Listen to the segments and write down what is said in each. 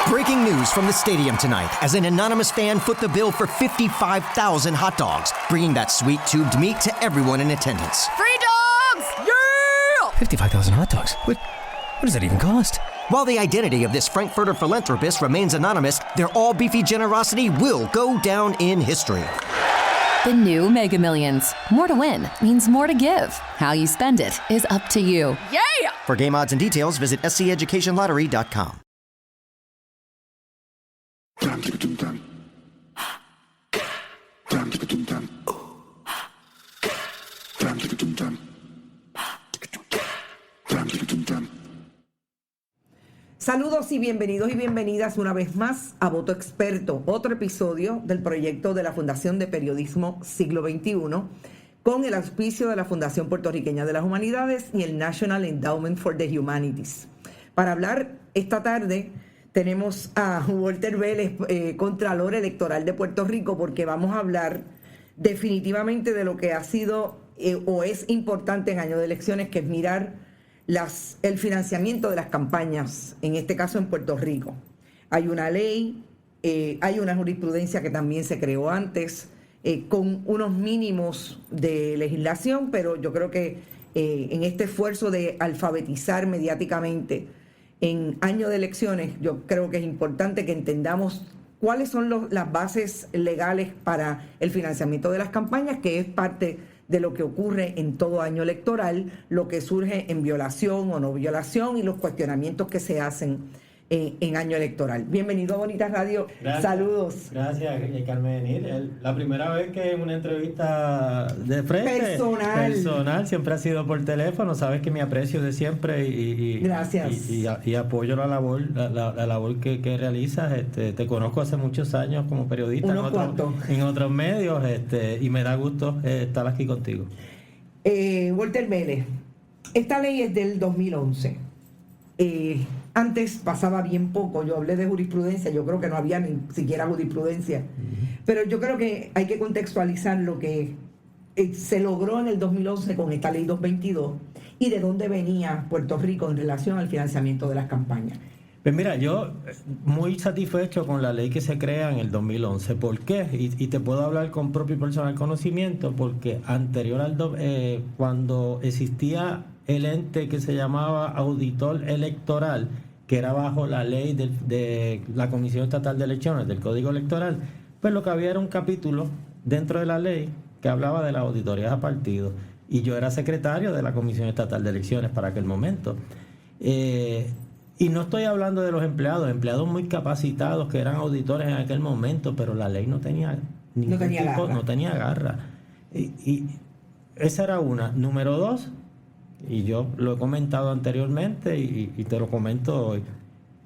Breaking news from the stadium tonight as an anonymous fan foot the bill for 55,000 hot dogs, bringing that sweet tubed meat to everyone in attendance. Free dogs! Yeah! 55,000 hot dogs? What does that even cost? While the identity of this Frankfurter philanthropist remains anonymous, their all-beefy generosity will go down in history. The new Mega Millions. More to win means more to give. How you spend it is up to you. Yeah! For game odds and details, visit sceducationlottery.com. Saludos y bienvenidos y bienvenidas una vez más a Voto Experto, otro episodio del proyecto de la Fundación de Periodismo Siglo XXI, con el auspicio de la Fundación Puertorriqueña de las Humanidades y el National Endowment for the Humanities. Para hablar esta tarde tenemos a Walter Vélez, Contralor Electoral de Puerto Rico, porque vamos a hablar definitivamente de lo que ha sido o es importante en año de elecciones, que es mirar el financiamiento de las campañas, en este caso en Puerto Rico. Hay una ley, hay una jurisprudencia que también se creó antes, con unos mínimos de legislación, pero yo creo que en este esfuerzo de alfabetizar mediáticamente en año de elecciones, yo creo que es importante que entendamos cuáles son las bases legales para el financiamiento de las campañas, que es parte de lo que ocurre en todo año electoral, lo que surge en violación o no violación y los cuestionamientos que se hacen en año electoral. Bienvenido a Bonita Radio. Gracias. Saludos. Gracias, Carmen. La primera vez que en una entrevista de frente personal siempre ha sido por teléfono. Sabes que me aprecio de siempre y gracias. Y apoyo la labor que realizas. Te conozco hace muchos años como periodista en otros medios, y me da gusto estar aquí contigo. Walter Vélez, esta ley es del 2011. Antes pasaba bien poco. Yo hablé de jurisprudencia, yo creo que no había ni siquiera jurisprudencia, pero yo creo que hay que contextualizar lo que se logró en el 2011 con esta ley 222 y de dónde venía Puerto Rico en relación al financiamiento de las campañas. Pues mira, yo muy satisfecho con la ley que se crea en el 2011. ¿Por qué? Y te puedo hablar con propio y personal conocimiento, porque anterior cuando existía el ente que se llamaba auditor electoral, que era bajo la ley de la Comisión Estatal de Elecciones, del Código Electoral, pues lo que había era un capítulo dentro de la ley que hablaba de las auditorías a partidos. Y yo era secretario de la Comisión Estatal de Elecciones para aquel momento. Y no estoy hablando de los empleados muy capacitados que eran auditores en aquel momento, pero la ley no tenía garra. Y esa era una. Número dos, y yo lo he comentado anteriormente y te lo comento hoy,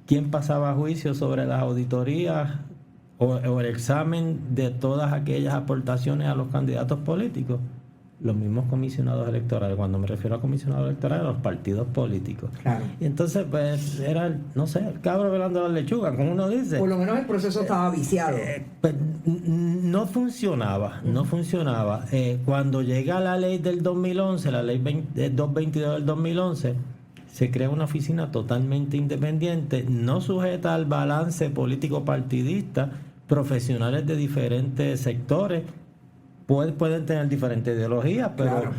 ¿quién pasaba juicio sobre las auditorías o el examen de todas aquellas aportaciones a los candidatos políticos? Los mismos comisionados electorales. Cuando me refiero a comisionados electorales, los partidos políticos. Claro. Y entonces, pues, era, el cabro velando la lechuga, como uno dice. Por lo menos el proceso estaba viciado. Pues, no funcionaba. Cuando llega la ley del 2011, la ley 222 del 2011, se crea una oficina totalmente independiente, no sujeta al balance político partidista, profesionales de diferentes sectores. Pueden tener diferentes ideologías, pero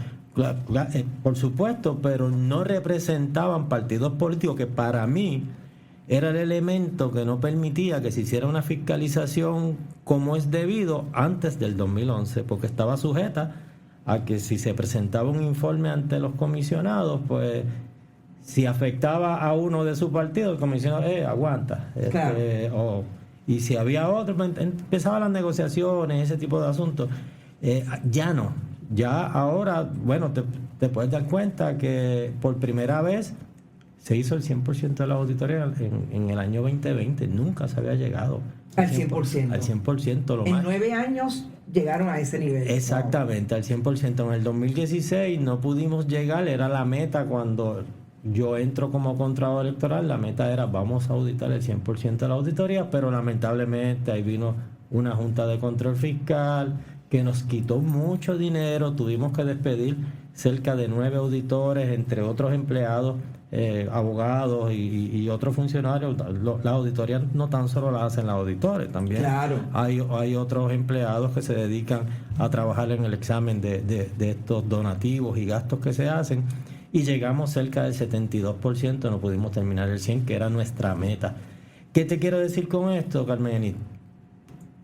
por supuesto, pero no representaban partidos políticos, que para mí era el elemento que no permitía que se hiciera una fiscalización como es debido antes del 2011, porque estaba sujeta a que si se presentaba un informe ante los comisionados, pues si afectaba a uno de su partido, el comisionado aguanta. Claro. Y si había otro, pues, empezaban las negociaciones, ese tipo de asuntos. Ya no. Ya ahora, bueno, te puedes dar cuenta que por primera vez se hizo el 100% de la auditoría en el año 2020. Nunca se había llegado al 100%. Al 100%. En 9 años llegaron a ese nivel. Exactamente, al 100%. En el 2016 no pudimos llegar, era la meta cuando yo entro como contralor electoral, la meta era vamos a auditar el 100% de la auditoría, pero lamentablemente ahí vino una junta de control fiscal que nos quitó mucho dinero, tuvimos que despedir cerca de 9 auditores, entre otros empleados, abogados y otros funcionarios. Las auditorías no tan solo las hacen los auditores, también claro. hay otros empleados que se dedican a trabajar en el examen de estos donativos y gastos que se hacen, y llegamos cerca del 72%, no pudimos terminar el 100%, que era nuestra meta. ¿Qué te quiero decir con esto, Carmen?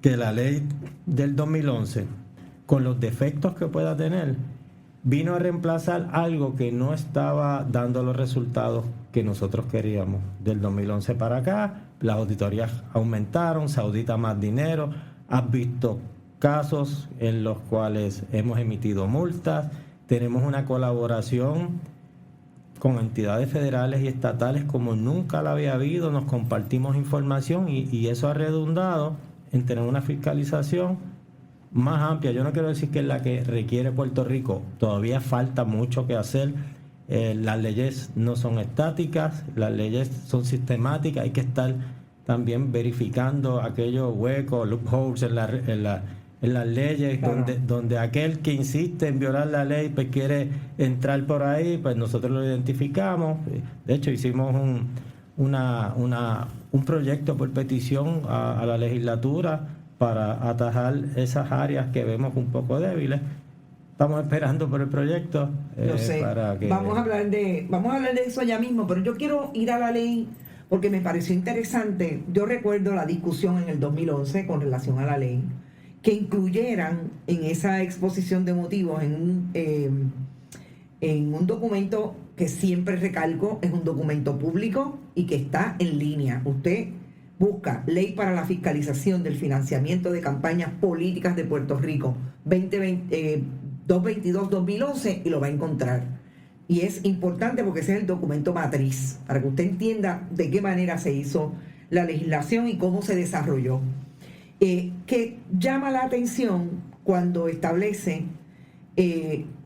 Que la ley del 2011, con los defectos que pueda tener, vino a reemplazar algo que no estaba dando los resultados que nosotros queríamos. Del 2011 para acá, las auditorías aumentaron, se audita más dinero, has visto casos en los cuales hemos emitido multas, tenemos una colaboración con entidades federales y estatales como nunca la había habido, nos compartimos información y eso ha redundado en tener una fiscalización más amplia. Yo no quiero decir que es la que requiere Puerto Rico, todavía falta mucho que hacer. Las leyes no son estáticas, las leyes son sistemáticas, hay que estar también verificando aquellos huecos, loopholes en las leyes, claro, donde aquel que insiste en violar la ley pues quiere entrar por ahí, pues nosotros lo identificamos. De hecho hicimos un proyecto por petición a la legislatura para atajar esas áreas que vemos un poco débiles. Estamos esperando por el proyecto. No sé, para que... vamos a hablar de eso ya mismo, pero yo quiero ir a la ley porque me pareció interesante. Yo recuerdo la discusión en el 2011 con relación a la ley, que incluyeran en esa exposición de motivos en un documento que siempre recalco, es un documento público y que está en línea. Usted busca Ley para la Fiscalización del Financiamiento de Campañas Políticas de Puerto Rico 222-2011 y lo va a encontrar. Y es importante porque ese es el documento matriz, para que usted entienda de qué manera se hizo la legislación y cómo se desarrolló. Que llama la atención cuando establece,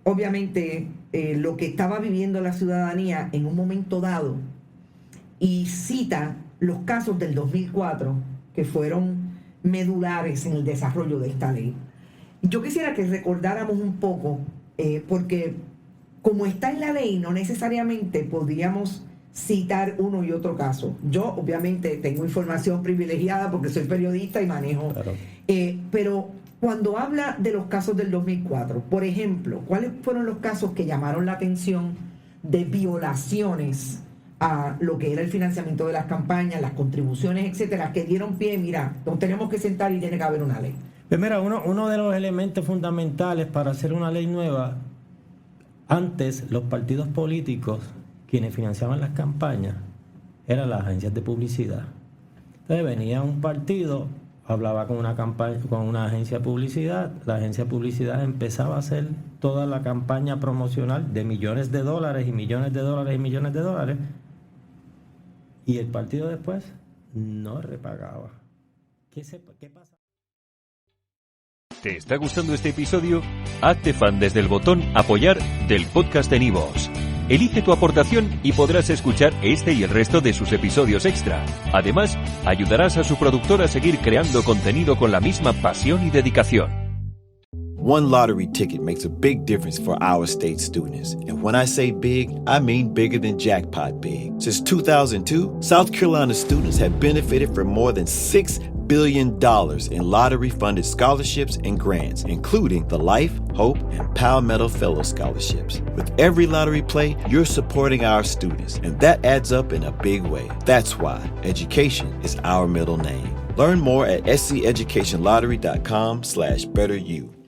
obviamente, lo que estaba viviendo la ciudadanía en un momento dado y cita los casos del 2004 que fueron medulares en el desarrollo de esta ley. Yo quisiera que recordáramos un poco, porque como está en la ley, no necesariamente podríamos citar uno y otro caso. Yo obviamente tengo información privilegiada porque soy periodista y manejo, claro. Pero cuando habla de los casos del 2004, por ejemplo, ¿cuáles fueron los casos que llamaron la atención de violaciones a lo que era el financiamiento de las campañas, las contribuciones, etcétera, que dieron pie? Mira, nos tenemos que sentar y tiene que haber una ley? Pues mira, uno de los elementos fundamentales para hacer una ley nueva, antes los partidos políticos, quienes financiaban las campañas, eran las agencias de publicidad. Entonces venía un partido, hablaba con una agencia de publicidad, la agencia de publicidad empezaba a hacer toda la campaña promocional de millones de dólares y millones de dólares y millones de dólares, y el partido después no repagaba. ¿Qué pasa? ¿Te está gustando este episodio? Hazte fan desde el botón Apoyar del podcast de Nivos. Elige tu aportación y podrás escuchar este y el resto de sus episodios extra. Además, ayudarás a su productor a seguir creando contenido con la misma pasión y dedicación. One lottery ticket makes a big difference for our state students. And when I say big, I mean bigger than jackpot big. Since 2002, South Carolina students have benefited from more than $6 billion in lottery-funded scholarships and grants, including the Life, Hope, and Palmetto Fellow Scholarships. With every lottery play, you're supporting our students, and that adds up in a big way. That's why education is our middle name. Learn more at sceducationlottery.com/betteryou.